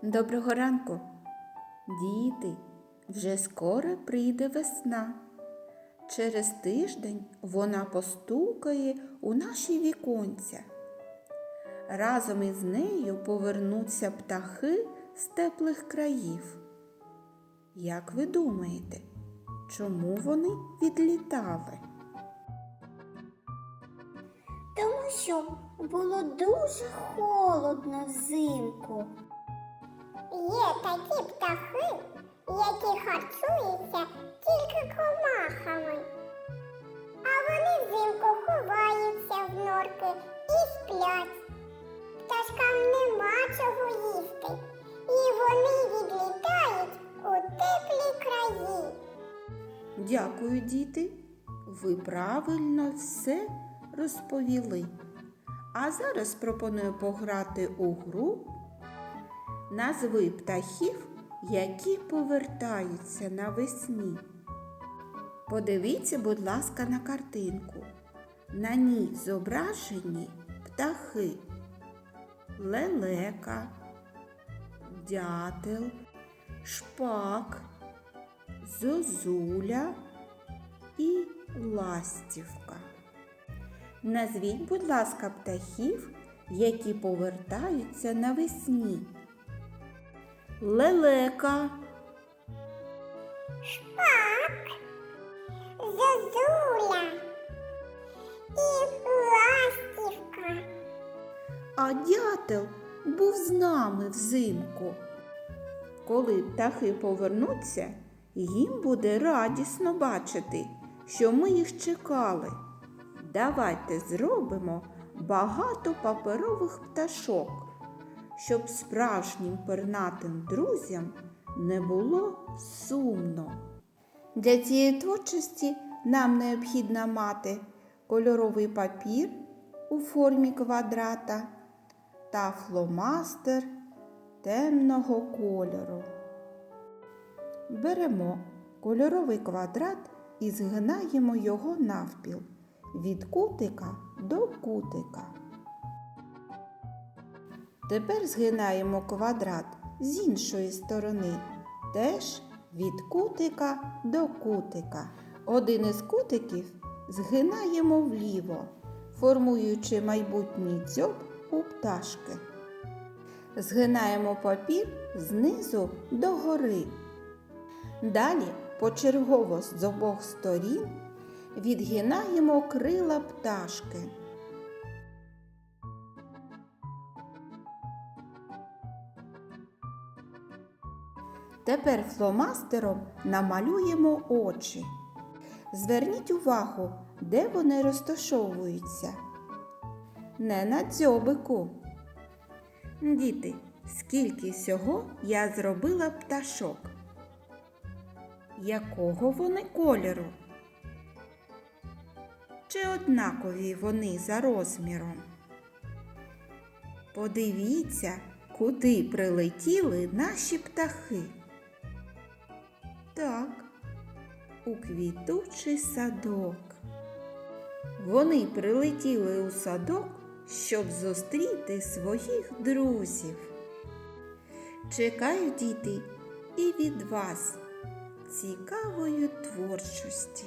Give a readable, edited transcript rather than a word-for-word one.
Доброго ранку, діти! Вже скоро прийде весна. Через тиждень вона постукає у наші віконця. Разом із нею повернуться птахи з теплих країв. Як ви думаєте, чому вони відлітали? Тому що було дуже холодно взимку. Є такі птахи, які харчуються тільки комахами. А вони взимку ховаються в норки і сплять. Пташкам нема чого їсти, і вони відлітають у теплі краї. Дякую, діти! Ви правильно все розповіли. А зараз пропоную пограти у гру «Назви птахів, які повертаються навесні». Подивіться, будь ласка, на картинку. На ній зображені птахи: лелека, дятел, шпак, зозуля і ластівка. Назвіть, будь ласка, птахів, які повертаються навесні. Лелека, Шпак, зозуля і ластівка. а дятел був з нами взимку. Коли птахи повернуться, їм буде радісно бачити, що ми їх чекали. Давайте зробимо багато паперових пташок, щоб справжнім пернатим друзям не було сумно. Для цієї творчості нам необхідно мати кольоровий папір у формі квадрата та фломастер темного кольору. Беремо кольоровий квадрат і згинаємо його навпіл від кутика до кутика. Тепер згинаємо квадрат з іншої сторони, теж від кутика до кутика. Один із кутиків згинаємо вліво, формуючи майбутній дзьоб у пташки. Згинаємо папір знизу до гори. Далі почергово з обох сторін відгинаємо крила пташки. Тепер фломастером намалюємо очі. Зверніть увагу, де вони розташовуються. Не на дзьобику. Діти, скільки всього я зробила пташок? Якого вони кольору? Чи однакові вони за розміром? Подивіться, куди прилетіли наші птахи. Так, у квітучий садок. Вони прилетіли у садок, щоб зустріти своїх друзів. Чекаю, діти, і від вас цікавої творчості.